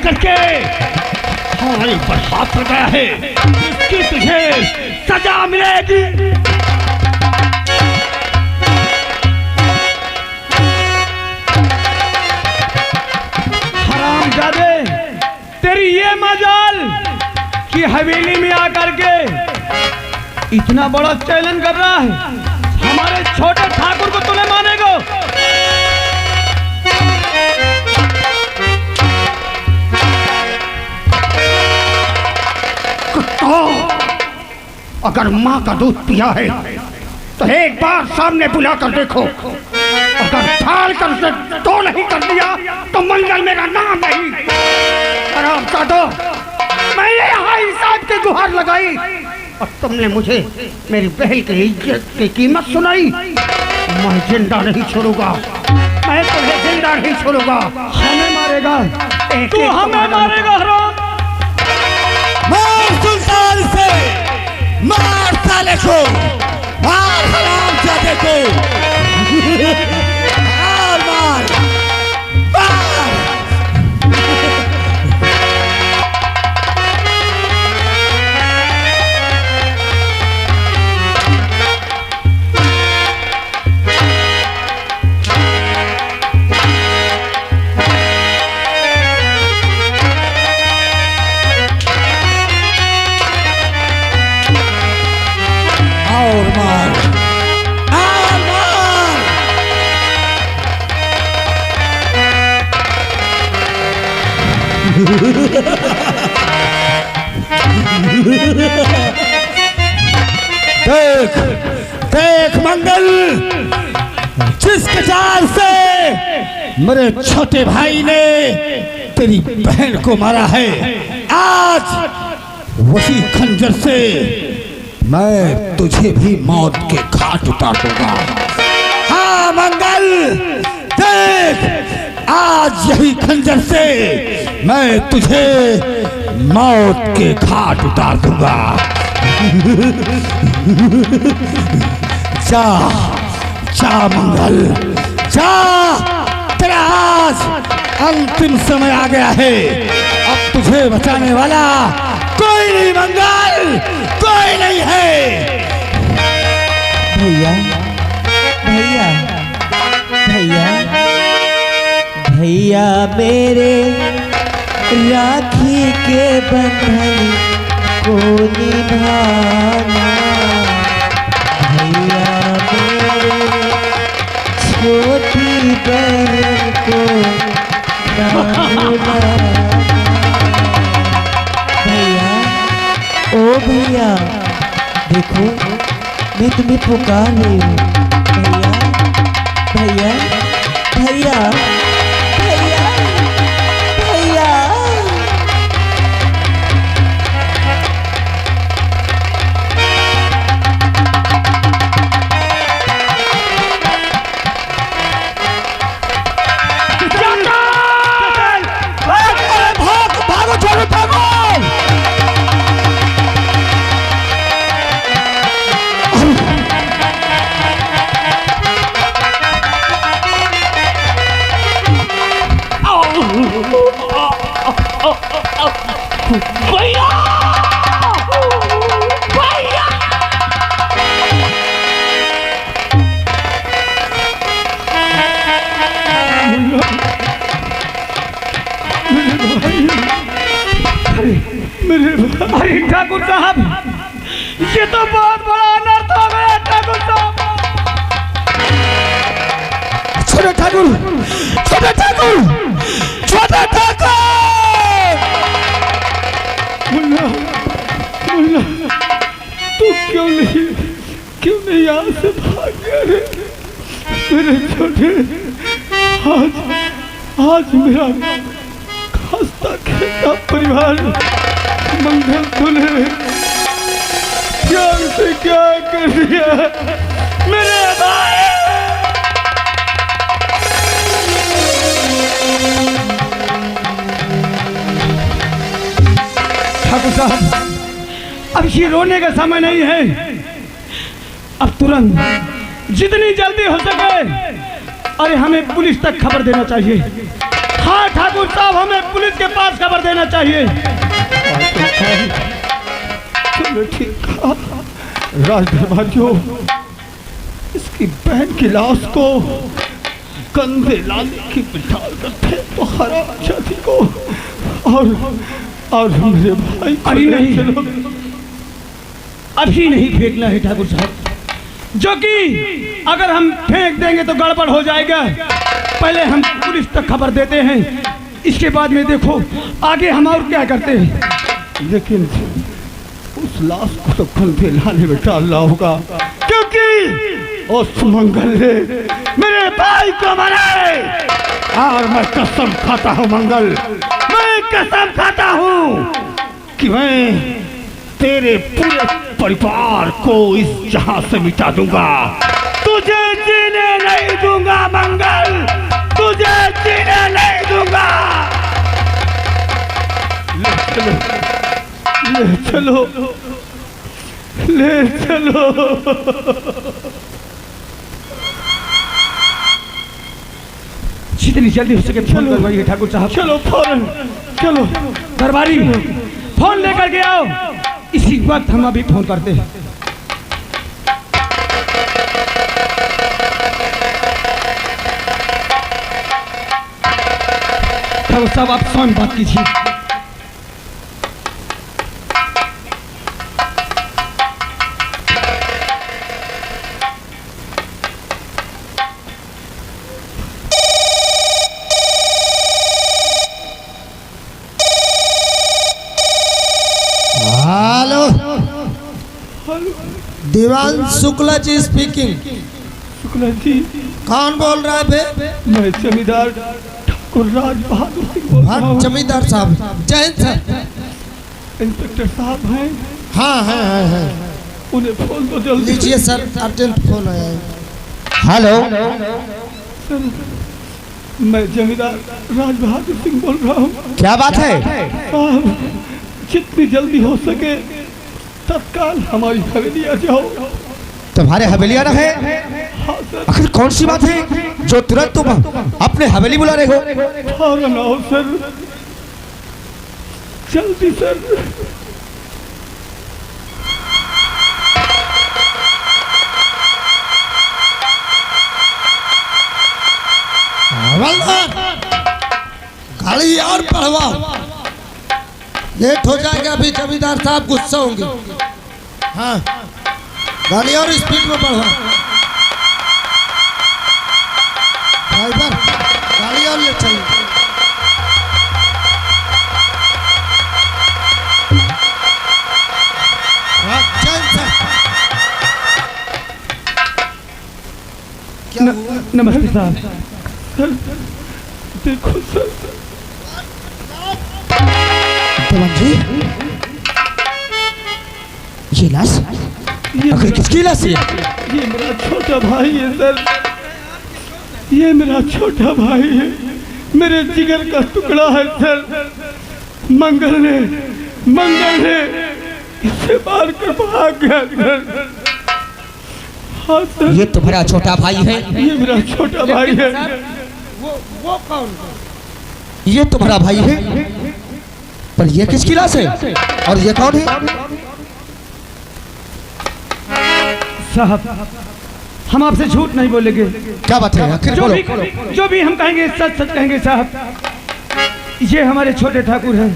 करके हमारे ऊपर हाथ लगाया है, इसकी तुझे सजा मिलेगी। हरामजादे, तेरी ये मजाल कि हवेली में आकर के इतना बड़ा चैलेंज कर रहा है, हमारे छोटे ठाकुर को तूने मानेगा? अगर माँ का दूध पिया है तो एक बार सामने बुला कर देखो, अगर ढाल कर से तो नहीं कर दिया तो मंगल मेरा नाम नहीं। हरामजादो, मैंने हाई साहब की गुहार लगाई और तुमने मुझे मेरी बहन की इज्जत की कीमत सुनाई। मैं जिंदा नहीं छोड़ूंगा, मैं तुम्हें जिंदा नहीं छोड़ूंगा। हमें मारेगा, तू हमें मारेगा। हराम, मार सुल्तान से, मार साले को, मार हरामजादे को, मार मार मार। और मार, और मार। देख देख मंगल, जिसके जाल से मेरे छोटे भाई ने तेरी बहन को मारा है, आज वही खंजर से मैं तुझे भी मौत के घाट उतार दूंगा। हाँ मंगल, देख आज यही खंजर से मैं तुझे मौत के घाट उतार दूंगा। जा जा मंगल, जा, तेरा आज अंतिम समय आ गया है। अब तुझे बचाने वाला कोई नहीं मंगल, कोई नहीं है। भैया भैया भैया भैया, मेरे राखी के बंधन को निभाना। भैया मेरे छोटी बहन को ना भुलाना। भैया, ओ भैया, देखो मैं तुम्हें पुकार रही हूँ। भैया भैया भैया भैया भैया। भाग, भागो छोड़ो, भागो। भैया भैया, अरे ठाकुर साहब, ये तो बहुत बड़ा अनर्थ हो गया। ठाकुर साहब, छोटे ठाकुर, छोटे ठाकुर, छोटे ठाकुर। मुन्ना, मुन्ना, तू क्यों नहीं यहाँ से भाग गया रे? मेरे छोटे, आज मेरा खास्ता खेता परिवार मंगल तूने क्या से क्या कर दिया मेरे भाई। ठाकुर साहब, अब ये रोने का समय नहीं है। अब तुरंत जितनी जल्दी हो सके, अरे हमें पुलिस तक खबर देना चाहिए। हाँ ठाकुर साहब, हमें पुलिस के पास खबर देना चाहिए। चलो ठीक कहा। राज दरबारियों, इसकी बहन की लाश को कंधे लाने की बिठाल करते तो हरा छाती को और मेरे भाई को अभी नहीं, अभी नहीं फेंकना है ठाकुर साहब, जो कि अगर हम फेंक देंगे तो गड़बड़ हो जाएगा। पहले हम पुलिस तक खबर देते हैं, इसके बाद में देखो आगे हम और क्या करते हैं। लेकिन उस लाश को तो कंधे लाने में डालना होगा, क्योंकि उस मंगल ने मेरे भाई को मारा है। और मैं कसम खाता हूँ मंगल, मैं कसम खाता हूँ कि मैं तेरे पूरे परिवार को इस जहां से मिटा दूंगा। तुझे जीने नहीं दूंगा मंगल, तुझे जीने नहीं दूंगा। ले चलो, ले चलो। जितनी जल्दी हो सके फोन करवाइए ठाकुर साहब। चलो फौरन चलो। दरबारी, फोन लेकर के आओ। इसी वक्त हम अभी फोन करते हैं। ठाकुर साहब, आप स्वयं बात कीजिए। दीवान शुक्ला जी स्पीकिंग। शुक्ला जी, कौन बोल रहा है बे? मैं जमींदार ठाकुर राज बहादुर सिंह बोल रहा हाँ हूँ। जमींदार साहब, जय हिंद सर। इंस्पेक्टर साहब हैं? हाँ हाँ हाँ हाँ, उन्हें फोन तो जल्दी लीजिए सर, अर्जेंट फोन आया है। हेलो सर, मैं जमींदार राज बहादुर सिंह बोल रहा हूँ। क्या बात है? साहब, जितनी जल्दी हो सके तत्काल हमारी हवेली आ जाओ। तुम्हारे हवेली आना है? हाँ सर। आखिर कौन सी बात है जो तुरंत तुम अपने हवेली बुला रहे हो? फौरन आओ सर, जल्दी सर। गाड़ी और बढ़वाओ, लेट हो जाएगा। अभी जमींदार साहब गुस्सा होंगे। हाँ, गाड़ी और स्पीड में बढ़ाओ। ड्राइवर, गाड़ी और ले चलो। क्या हुआ? नमस्ते साहब। सर, देखो सर। जी, ये लाश आखिर किसकी लाश है? ये मेरा छोटा भाई है सर, ये मेरा छोटा भाई है, मेरे जिगर का टुकड़ा है सर। मंगल ने इसे मार कर भाग गया सर। हाँ सर, ये तुम्हारा छोटा भाई है? ये मेरा छोटा भाई है। वो कौन? ये तुम्हारा भाई है, पर ये किसकी लाश है और ये कौन है? साहब, हम आपसे झूठ नहीं बोलेंगे। क्या बात है? आखिर बोलो। जो भी हम कहेंगे सच सच कहेंगे साहब। ये हमारे छोटे ठाकुर हैं,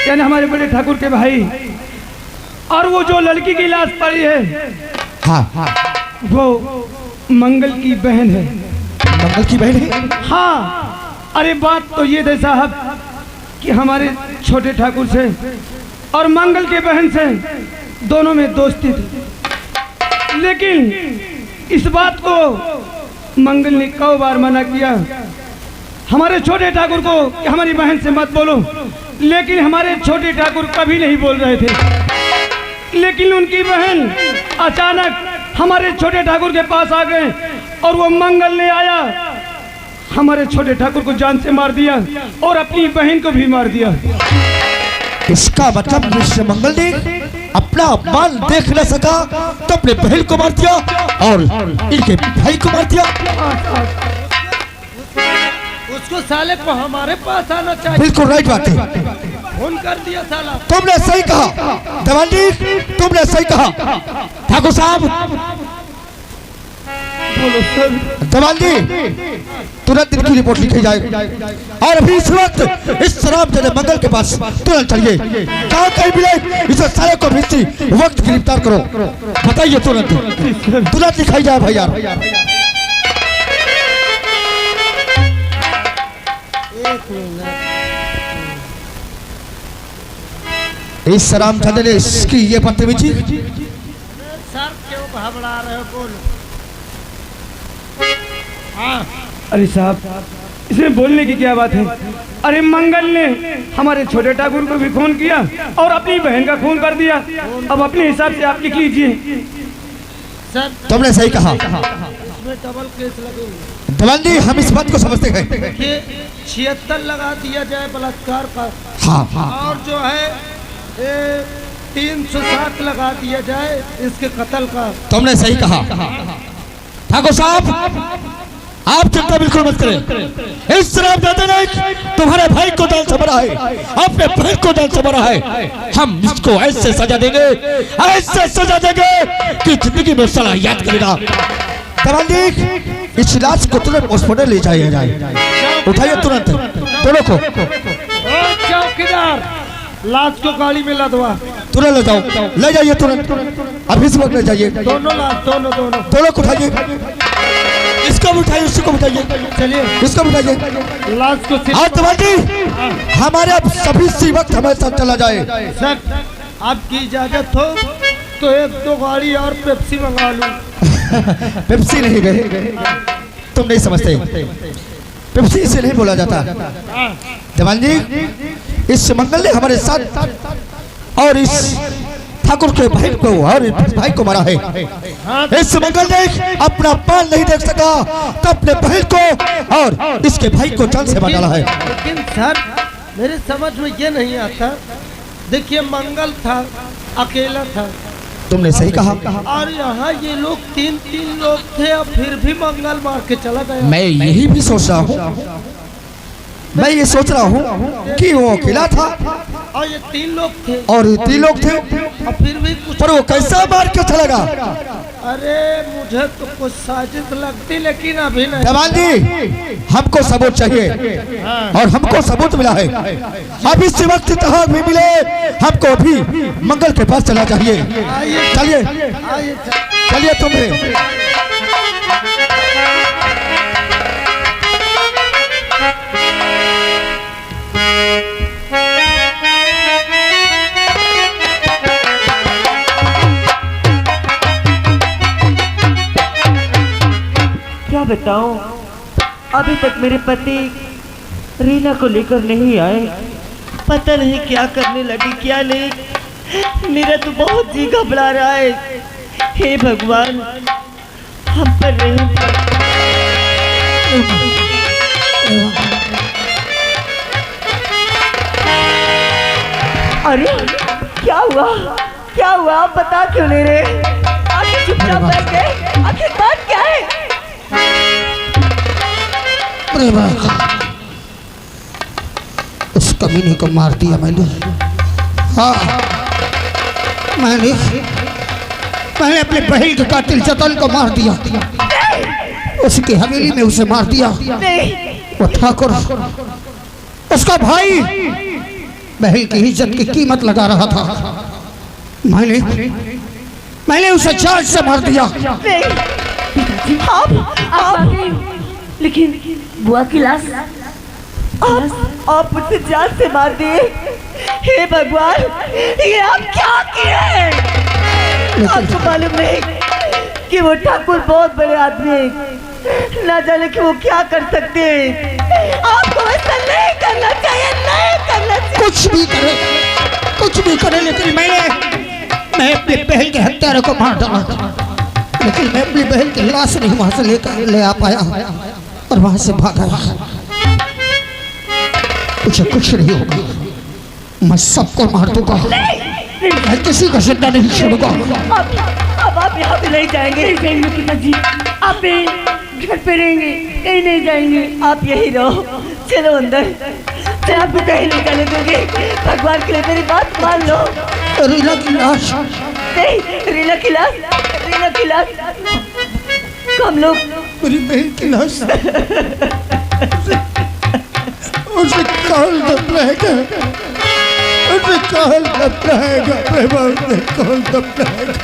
यानी हमारे बड़े ठाकुर के भाई। और वो जो लड़की की लाश पड़ी है, हाँ हाँ, वो मंगल की बहन है। मंगल की बहन है? हाँ, अरे बात तो ये थे साहब कि हमारे छोटे ठाकुर से और मंगल के बहन से दोनों में दोस्ती थी। लेकिन इस बात को मंगल ने कई बार मना किया हमारे छोटे ठाकुर को कि हमारी बहन से मत बोलो, लेकिन हमारे छोटे ठाकुर कभी नहीं बोल रहे थे। लेकिन उनकी बहन अचानक हमारे छोटे ठाकुर के पास आ गए और वो मंगल ने आया, हमारे छोटे ठाकुर को जान से मार दिया और अपनी बहन को भी मार दिया। इसका मतलब मिस्टर मंगल ने अपना अपमान देख न सका तो अपने बहन को मार दिया और इनके भाई को मार दिया। इसको साले को हमारे पास आना चाहिए। बिल्कुल राइट बात है, फोन कर दिया साला। तुमने सही कहा देवानजी, तुमने सही कहा। ठाकुर साहब, बोलो सर। देवानजी तुरंत इनकी रिपोर्ट लिखी जाए और अभी इस वक्त इस शराब जने मंगल के पास तुरंत चलिए। कहाँ कहीं मिले इसे सारे को भी वक्त गिरफ्तार करो, बताइए तुरंत, तुरंत लिखाई जाए भैया। इस शराब जने ने इसकी ये बदतमीजी। सर क्यों घबरा रहे हो, बोलो। हाँ अरे साहब, इसमें बोलने की क्या बात है? अरे मंगल ने हमारे छोटे ठाकुर को भी खून किया और अपनी बहन का खून कर दिया। अब अपने हिसाब से आप लिख लीजिए। सर तुमने सही कहा इसमें डबल केस लगेंगे। देवानजी, हम इस बात को समझते हैं। देखिए 76 लगा दिया जाए बलात्कार का, हाँ हाँ, और जो है 307 लगा दिया जाए इसके कत्ल का। तुमने सही कहा। ठाकुर साहब, आप चिंता बिल्कुल मत करें। इस शराब दादा ने तुम्हारे भाई को जान से मारा है, अपने बहन को जान से मारा है। हम इसको ऐसे सजा देंगे, ऐसे सजा देंगे कि जिंदगी में साला याद करेगा। देवानजी, इस लाश को तुरंत हॉस्पिटल ले जाया जाए, उठाइए तुरंत दोनों को। ओ चौकीदार, लाश को गाड़ी में लदवा। तुरंत ले जाओ, ले जाइए तुरंत, अभी इस वक्त ले जाइए। दोनों लाश, दोनों दोनों दोनों को उठाइए, इसको भी उठाइए, उसको भी उठाइए, चलिए इसको भी उठाइए। लाश को हाँ देवानजी, हमारे अब सभी सी वक्त हमारे साथ चला जाए। सर आपकी इजाजत हो तो 1-2 गाड़ी और पेप्सी मंगा लूं। पेप्सी नहीं गए, तुम नहीं समझते, पेप्सी से नहीं बोला जाता। देवान जी, इस मंगल ने हमारे साथ और इस ठाकुर के भाई को और इस भाई को मारा है। इस मंगल ने अपना पाल नहीं देख सका तो अपने बहन को और इसके भाई को जान से मार डाला है। लेकिन सर मेरे समझ में ये नहीं आता, देखिए मंगल था, अकेला था, तुमने सही कहा। और यहाँ ये लोग 3 लोग थे और फिर भी मंगल मार के चला गया। मैं यही भी सोच रहा हूँ, मैं ये सोच रहा हूँ कि वो अकेला था और ये 3 लोग थे, और ये 3 लोग थे, और फिर भी कुछ। पर वो कैसा मार के चला गया? अरे मुझे तो कुछ साजिश लगती, लेकिन अभी नहीं। देवान जी, हमको सबूत चाहिए और हमको सबूत मिला है। अब इस वक्त तक भी मिले, हमको भी मंगल के पास चला चाहिए। चलिए आइए चलिए, तुम्हें क्या बताऊं, अभी तक मेरे पति रीना को लेकर नहीं आए। पता नहीं क्या करने लगी क्या नहीं। मेरा तो बहुत जी घबरा रहा है। हे भगवान, हम पर रहम कर। अरे क्या हुआ, क्या हुआ, आप बता क्यों नहीं रहे? आखिर चुपचाप बैठ गए, आखिर बात क्या है? उस कमीने को मार दिया मैंने। हाँ, मैंने अपने बहन के कातिल जतन को मार दिया, उसकी हवेली में उसे मार दिया। वो ठाकुर, उसका भाई बहन की इज्जत की कीमत लगा रहा था, मैंने उसे जान से मार दिया। लेकिन बुआ की लाश आप मुझसे जान से मार दिए। हे भगवान, ये आप क्या किए? आपको मालूम नहीं कि वो ठाकुर बहुत बड़े आदमी हैं, ना जाने कि वो क्या कर सकते हैं। आपको ऐसा नहीं करना चाहिए, नहीं करना चाहिए। कुछ भी करे, लेकिन मैं अपने बहन के हत्यारे को मार डाला, लेकिन मैं अपनी बहन की लाश नहीं वहां से ले आ पाया और वहां से भागा। मुझे कुछ नहीं होगा, मैं सबको मार दूंगा, मैं किसी का जिंदा नहीं छोड़ूंगा। अब आप यहाँ पे नहीं जाएंगे, पिताजी। आप घर पे रहेंगे, कहीं नहीं जाएंगे, आप यही रहो। चलो अंदर, मैं आपको कहीं नहीं जाने दूंगी। भगवान के लिए मेरी बात मान लो। रीना की लाश नहीं, रीना की लाश, रीना की लाश। हम लोग मेरी बहन की लाश उसे कौन दफनाएगा? उसे कौन दफनाएगा? उसे कौन दफनाएगा?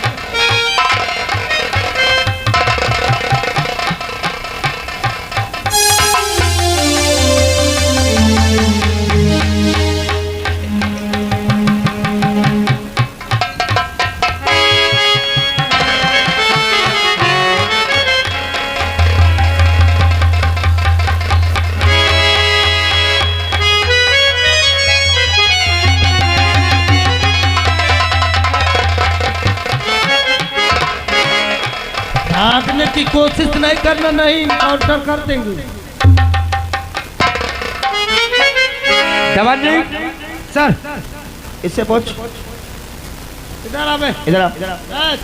भागने की कोशिश नहीं करना, नहीं काउंटर कर देंगे। जवान जी सर, इससे पूछ। इधर आ बे, इधर आ।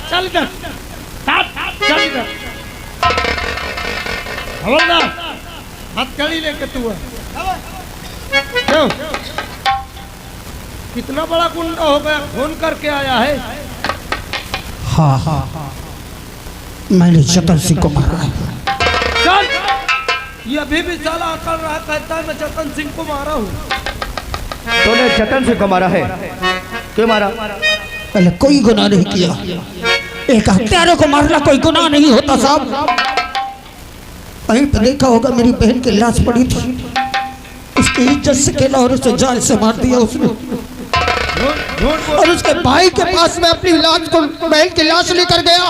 चल इधर, चल इधर। हवलदार हथकड़ी लेके तू है। क्यों? कितना बड़ा गुंडा हो गया, खून करके आया है। हाँ हाँ मैंने जतन सिंह को मारा है। चल, ये अभी भी साला अकड़ रहा, कहता है मैं जतन सिंह को मारा हूँ। तूने जतन सिंह को मारा है? क्यों मारा? पहले कोई गुनाह नहीं किया। एक हत्यारे को मारना कोई गुनाह नहीं होता साहब। कहीं पे देखा होगा मेरी बहन की लाश पड़ी थी, उसकी इज्जत से खेला और उसे जान से मार दिया उसने। और उसके भाई के पास में अपनी लाश को, बहन की लाश लेकर गया,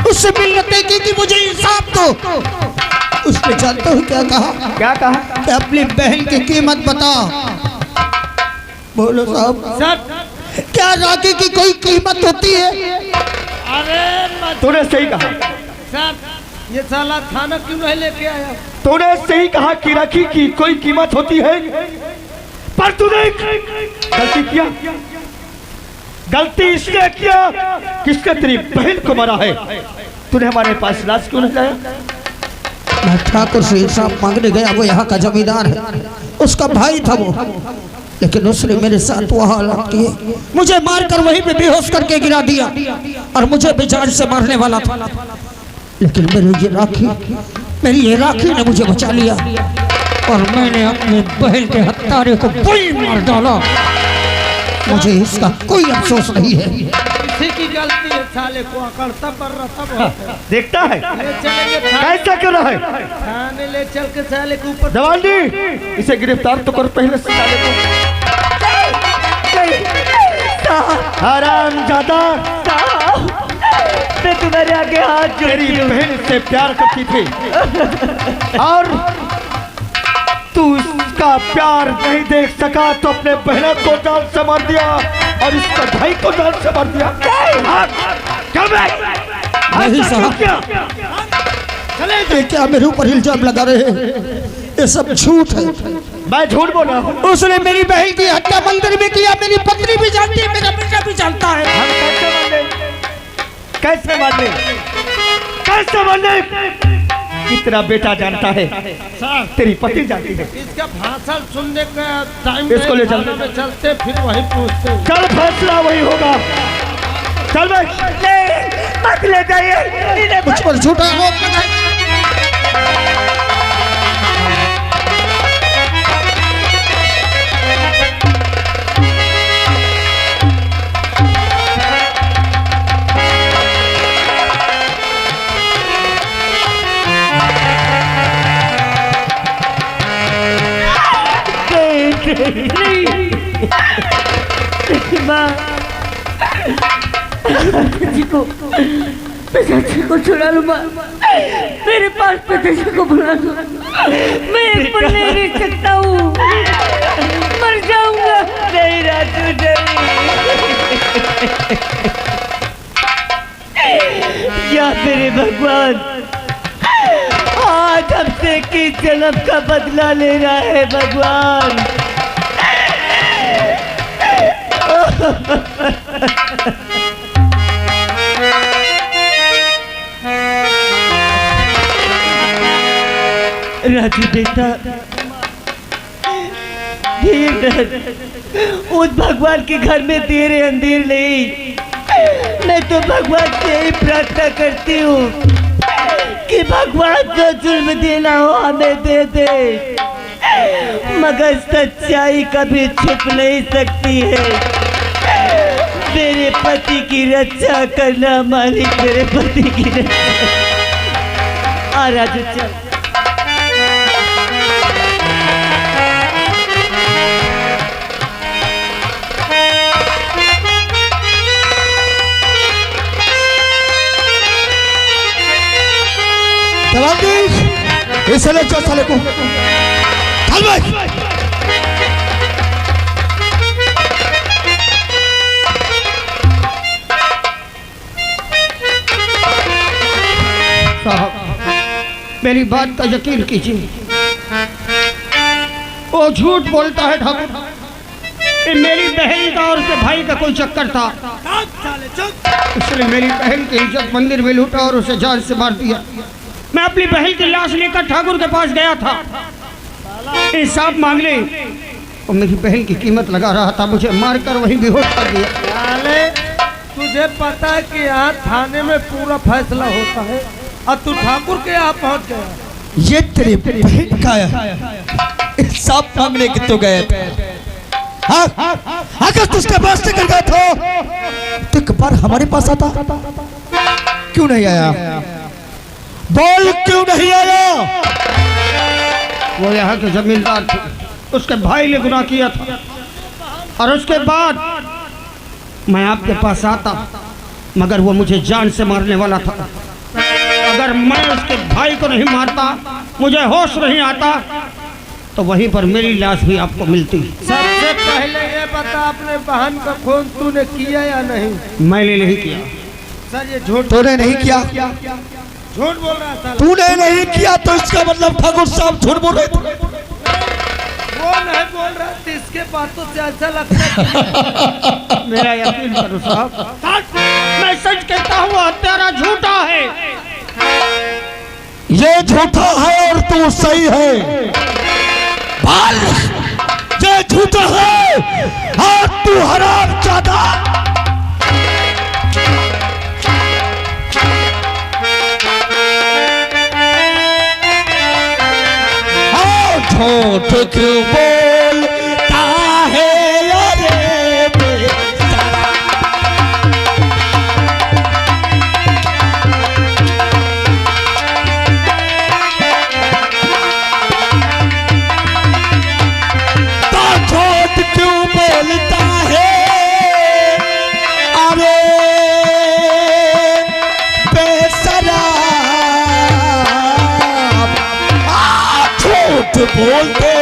उससे मिलते कि मुझे इंसाफ दो। उसने जानते हो क्या कहा? क्या कहा? कि अपनी बहन की कीमत बता। बोलो साहब, सर क्या राखी की कोई कीमत होती है? अरे तूने सही कहा। सर, ये साला थाना क्यों नहीं लेके आया? तूने सही कहा कि राखी की कोई कीमत होती है, पर तूने गलती किया। गलती इसने किया किसने तेरी बहन को मारा है। तूने हमारे पास लाश क्यों नहीं लाया? मैं ठाकुर से इंसाफ मांगने गया, वो यहाँ का जमींदार है, उसका भाई था वो, लेकिन उसने मेरे साथ वो हालात किए, मुझे मारकर वहीं पे बेहोश करके गिरा दिया और मुझे भी जान से मारने वाला था। लेकिन मेरी ये राखी ने मुझे बचा लिया और मैंने अपने बहन के हत्यारे को गोली मार डाला। मुझे इसका कोई अफसोस नहीं है। इसी की गलती है, साले को अकड़ता पर रहा। देखता है ले चलेंगे कैसा कर रहा है। थाने ले चल के साले के ऊपर। जवान जी इसे गिरफ्तार तो कर पहले से साले को। हरामजादा, मैं तुम्हारे आगे हाथ तेरी जोड़ती हूँ। बहन से प्यार करती थी और तू उसका प्यार नहीं देख सका तो अपने बहन को जान से मार दिया और इसका भाई को जान से मार दिया। नहीं साहब, ये क्या मेरे ऊपर इल्जाम लगा रहे हैं? ये सब झूठ है। मैं झूठ बोला हूँ? उसने मेरी बहन की हत्या मंदिर में किया, मेरी पत्नी भी जानती है, मेरा बेटा भी जानता है। हम कैसे मान ले? कैसे मान ले? कैसे मान ले? कितना बेटा जानता है, तेरी पति जानती है। इसका भाषण सुनने का टाइम इसको ले चल। में चलते फिर वही पूछते। चल फैसला वही होगा। चल भाई। नहीं, मत ले जाइए। मुझ पर झूठा आरोप लगाए। माँ, पिताजी को छुड़ा लो माँ, मेरे पास पिताजी को बुला लो। मैं एक पल नहीं रह सकता हूँ, मर जाऊंगा। नहीं राजू नहीं। या मेरे भगवान, आज हमसे की जन्म का बदला ले रहा है भगवान। राजू बेटा, ये डर उस भगवान के घर में देर अंधेर नहीं। मैं तो भगवान से ही प्रार्थना करती हूँ कि भगवान जो जुल्म देना हो हमें दे दे, मगर सच्चाई कभी छुप नहीं सकती है। मेरे पति की रक्षा करना मालिक, मेरे पति की रक्षा। आ राजू चल। इसे ले चल साले को, चल भाई। साहब मेरी बात का यकीन कीजिए, वो झूठ बोलता है ठाकुर कि मेरी बहन का और उसके भाई का कोई चक्कर था, इसलिए मेरी बहन की इज्जत मंदिर में लूटा और उसे जान से मार दिया। मैं अपनी बहन की लाश लेकर ठाकुर के पास गया था, इंसाफ मांगने, और मेरी बहन की कीमत लगा रहा था, मुझे मारकर वहीं बेहोश कर दिया। तुझे पता है कि यहाँ थाने में पूरा फैसला होता है और तू ठाकुर के यहाँ पहुँच गया। ये तेरी बहन का है, इंसाफ मांगने के तो गए थे। अगर तुझके पास निकल गए तो एक बार हमारे पास आता, क्यों नहीं आया? बोल क्यों नहीं आया? वो यहाँ के जमींदार थे, उसके भाई ने गुनाह किया था, और उसके बाद मैं आपके पास आता, मगर वो मुझे जान से मारने वाला था। अगर मैं उसके भाई को नहीं मारता, मुझे होश नहीं आता, तो वहीं पर मेरी लाश भी आपको मिलती। सबसे पहले ये बता, अपने बहन का खून तूने किया या नहीं? मैंने नहीं किया। सर ये झूठ, तूने नहीं किया? झूठ बोल रहा था। तूने नहीं किया तो इसका मतलब ठाकुर साहब झूठ बोल रहे थे। वो नहीं बोल रहा था, इसके बातों से ऐसा लगता है। मेरा यकीन करो साहब, मैं सच कहता हूँ, हत्यारा झूठा है। ये झूठा है और तू सही है। बाल ये झूठा है और तू हरामजादा। झूठ क्यों बोलता है अरे बेचारा। झूठ क्यों बोलता है अरे बेशरम। झूठ बोलते